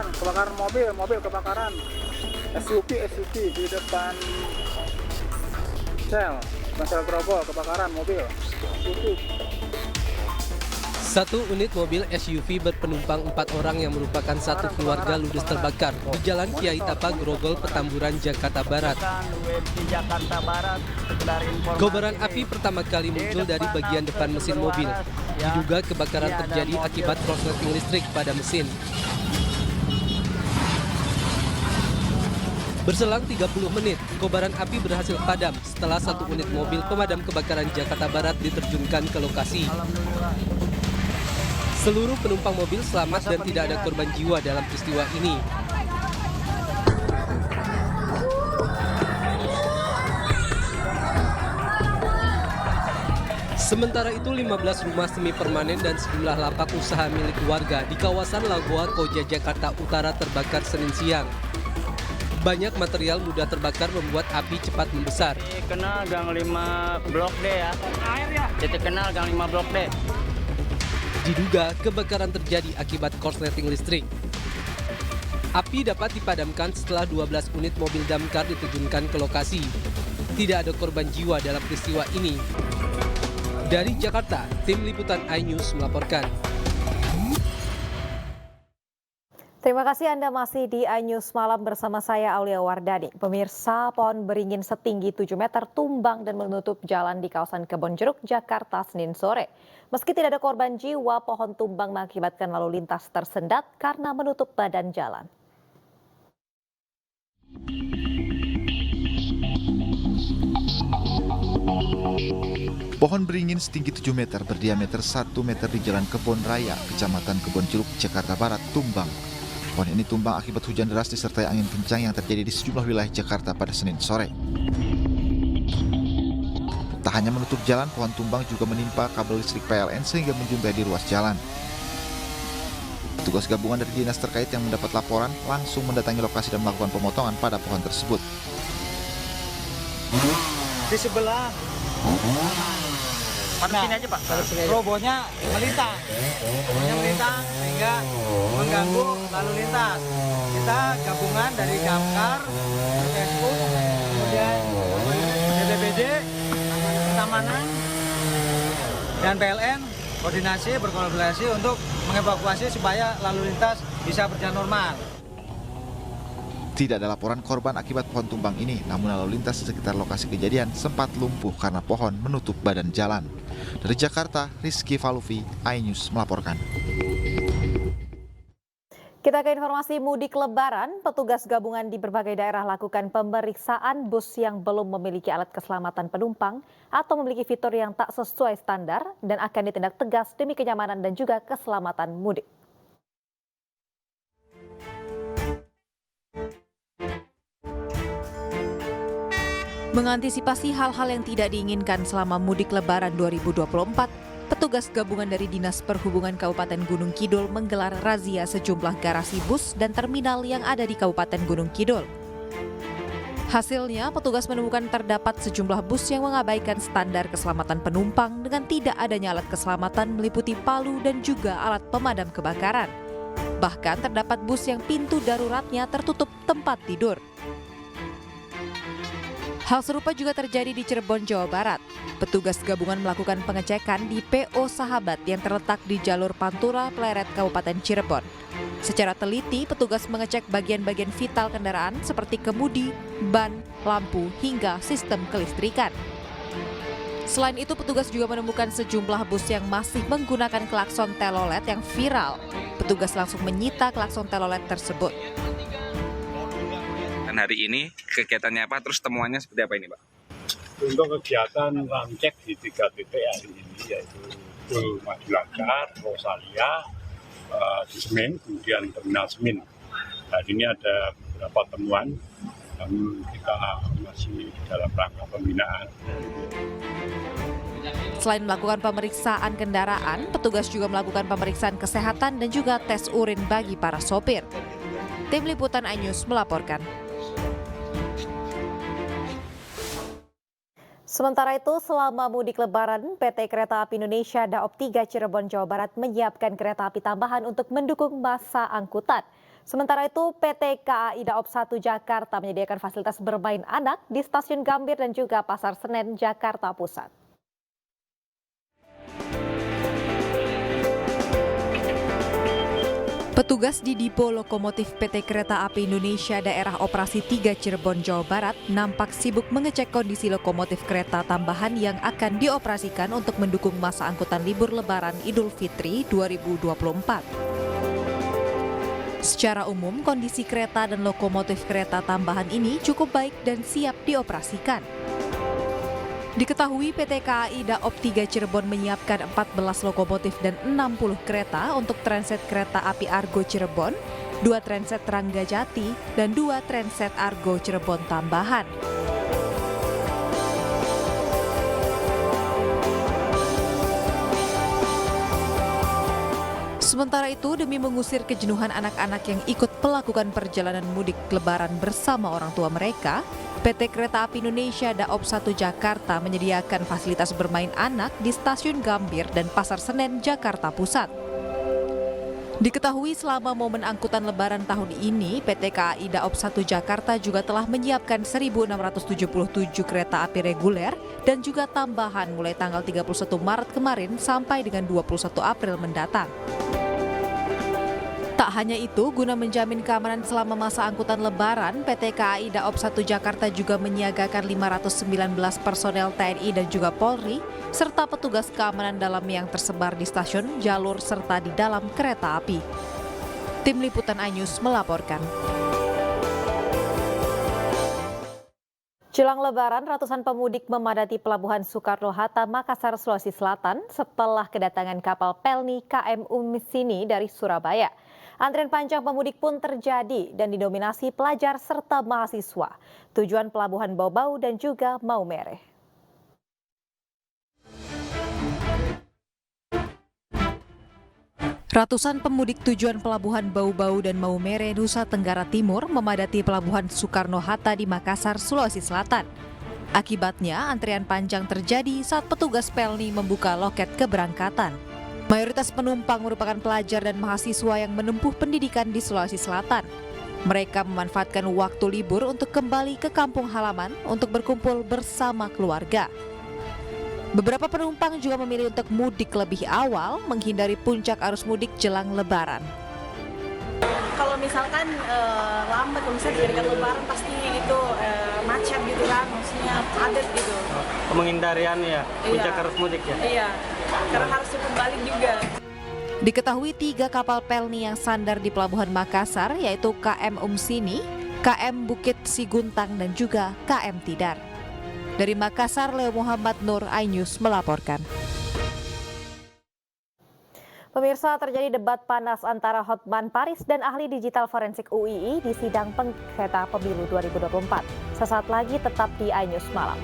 kebakaran mobil kebakaran. SUV di depan Sel Grogol kebakaran mobil. SUV. Satu unit mobil SUV berpenumpang 4 orang yang merupakan satu keluarga ludes terbakar di Jalan Kiai Tapa, Grogol, Petamburan, Jakarta Barat. Kobaran api pertama kali muncul dari bagian depan mesin mobil. Diduga kebakaran terjadi akibat korsleting listrik pada mesin. Berselang 30 menit, kobaran api berhasil padam setelah satu unit mobil pemadam kebakaran Jakarta Barat diterjunkan ke lokasi. Seluruh penumpang mobil selamat dan tidak ada korban jiwa dalam peristiwa ini. Sementara itu 15 rumah semi permanen dan sejumlah lapak usaha milik warga di kawasan Lagoa Koja, Jakarta Utara terbakar Senin siang. Banyak material mudah terbakar membuat api cepat membesar. Titik kenal Gang 5 Blok D ya. Titik kenal Gang 5 Blok D. Diduga kebakaran terjadi akibat korsleting listrik. Api dapat dipadamkan setelah 12 unit mobil damkar diterjunkan ke lokasi. Tidak ada korban jiwa dalam peristiwa ini. Dari Jakarta, tim liputan iNews melaporkan. Terima kasih Anda masih di iNews Malam bersama saya Aulia Wardani. Pemirsa, pohon beringin setinggi 7 meter tumbang dan menutup jalan di kawasan Kebonjeruk, Jakarta Senin sore. Meski tidak ada korban jiwa, pohon tumbang mengakibatkan lalu lintas tersendat karena menutup badan jalan. Pohon beringin setinggi 7 meter berdiameter 1 meter di Jalan Kebon Raya, Kecamatan Kebonjeruk, Jakarta Barat, tumbang. Pohon ini tumbang akibat hujan deras disertai angin kencang yang terjadi di sejumlah wilayah Jakarta pada Senin sore. Tak hanya menutup jalan, pohon tumbang juga menimpa kabel listrik PLN sehingga menjuntai di ruas jalan. Petugas gabungan dari dinas terkait yang mendapat laporan langsung mendatangi lokasi dan melakukan pemotongan pada pohon tersebut. Di sebelah. Pada sini aja Pak. Robohnya melintang. Sehingga mengganggu lalu lintas. Kita gabungan dari Damkar, Kesbuk, kemudian BPBD, Keamanan, dan PLN berkolaborasi untuk mengevakuasi supaya lalu lintas bisa berjalan normal. Tidak ada laporan korban akibat pohon tumbang ini, namun lalu lintas di sekitar lokasi kejadian sempat lumpuh karena pohon menutup badan jalan. Dari Jakarta, Rizky Falufi, iNews melaporkan. Kita ke informasi mudik lebaran. Petugas gabungan di berbagai daerah lakukan pemeriksaan bus yang belum memiliki alat keselamatan penumpang atau memiliki fitur yang tak sesuai standar dan akan ditindak tegas demi kenyamanan dan juga keselamatan mudik. Mengantisipasi hal-hal yang tidak diinginkan selama mudik lebaran 2024, petugas gabungan dari Dinas Perhubungan Kabupaten Gunung Kidul menggelar razia sejumlah garasi bus dan terminal yang ada di Kabupaten Gunung Kidul. Hasilnya, petugas menemukan terdapat sejumlah bus yang mengabaikan standar keselamatan penumpang dengan tidak adanya alat keselamatan meliputi palu dan juga alat pemadam kebakaran. Bahkan terdapat bus yang pintu daruratnya tertutup tempat tidur. Hal serupa juga terjadi di Cirebon, Jawa Barat. Petugas gabungan melakukan pengecekan di PO Sahabat yang terletak di jalur Pantura Pleret, Kabupaten Cirebon. Secara teliti, petugas mengecek bagian-bagian vital kendaraan seperti kemudi, ban, lampu, hingga sistem kelistrikan. Selain itu, petugas juga menemukan sejumlah bus yang masih menggunakan klakson telolet yang viral. Petugas langsung menyita klakson telolet tersebut. Dan hari ini kegiatannya apa, terus temuannya seperti apa ini Pak? Untuk kegiatan ramcek di 3 titik hari ini, yaitu Madulangkar, Rosalia, di Semin, kemudian Terminal Semin. Hari ini ada beberapa temuan dan kita masih dalam rangka pembinaan. Selain melakukan pemeriksaan kendaraan, petugas juga melakukan pemeriksaan kesehatan dan juga tes urin bagi para sopir. Tim Liputan iNews melaporkan. Sementara itu, selama mudik lebaran, PT Kereta Api Indonesia Daop 3 Cirebon, Jawa Barat menyiapkan kereta api tambahan untuk mendukung masa angkutan. Sementara itu, PT KAI Daop 1 Jakarta menyediakan fasilitas bermain anak di Stasiun Gambir dan juga Pasar Senen, Jakarta Pusat. Petugas di Dipo Lokomotif PT Kereta Api Indonesia Daerah Operasi 3 Cirebon, Jawa Barat nampak sibuk mengecek kondisi lokomotif kereta tambahan yang akan dioperasikan untuk mendukung masa angkutan libur Lebaran Idul Fitri 2024. Secara umum, kondisi kereta dan lokomotif kereta tambahan ini cukup baik dan siap dioperasikan. Diketahui PT KAI Daop 3 Cirebon menyiapkan 14 lokomotif dan 60 kereta untuk transit kereta api Argo Cirebon, 2 transit Rangga Jati, dan 2 transit Argo Cirebon tambahan. Sementara itu, demi mengusir kejenuhan anak-anak yang ikut melakukan perjalanan mudik Lebaran bersama orang tua mereka, PT Kereta Api Indonesia Daop 1 Jakarta menyediakan fasilitas bermain anak di Stasiun Gambir dan Pasar Senen, Jakarta Pusat. Diketahui selama momen angkutan Lebaran tahun ini, PT KAI Daop 1 Jakarta juga telah menyiapkan 1.677 kereta api reguler dan juga tambahan mulai tanggal 31 Maret kemarin sampai dengan 21 April mendatang. Tak hanya itu, guna menjamin keamanan selama masa angkutan Lebaran, PT KAI Daop 1 Jakarta juga menyiagakan 519 personel TNI dan juga Polri, serta petugas keamanan dalam yang tersebar di stasiun, jalur, serta di dalam kereta api. Tim Liputan iNews melaporkan. Jelang Lebaran, ratusan pemudik memadati Pelabuhan Soekarno-Hatta, Makassar, Sulawesi Selatan setelah kedatangan kapal Pelni KM Umsini dari Surabaya. Antrian panjang pemudik pun terjadi dan didominasi pelajar serta mahasiswa. Tujuan Pelabuhan Bau-Bau dan juga Maumere. Ratusan pemudik tujuan Pelabuhan Bau-Bau dan Maumere, Nusa Tenggara Timur memadati Pelabuhan Soekarno-Hatta di Makassar, Sulawesi Selatan. Akibatnya, antrian panjang terjadi saat petugas Pelni membuka loket keberangkatan. Mayoritas penumpang merupakan pelajar dan mahasiswa yang menempuh pendidikan di Sulawesi Selatan. Mereka memanfaatkan waktu libur untuk kembali ke kampung halaman untuk berkumpul bersama keluarga. Beberapa penumpang juga memilih untuk mudik lebih awal, menghindari puncak arus mudik jelang Lebaran. Kalau misalkan lambat, kalau misalnya dekat Lebaran pasti itu macet gitu kan, maksudnya padat gitu. Penghindarian ya, puncak arus mudik ya? Iya, karena harus cepat balik juga. Diketahui 3 kapal Pelni yang sandar di Pelabuhan Makassar, yaitu KM Umsini, KM Bukit Siguntang, dan juga KM Tidar. Dari Makassar, Leo Muhammad Nur, iNews melaporkan. Pemirsa, terjadi debat panas antara Hotman Paris dan ahli digital forensik UII di sidang pengketa pemilu 2024. Sesaat lagi tetap di iNews Malam.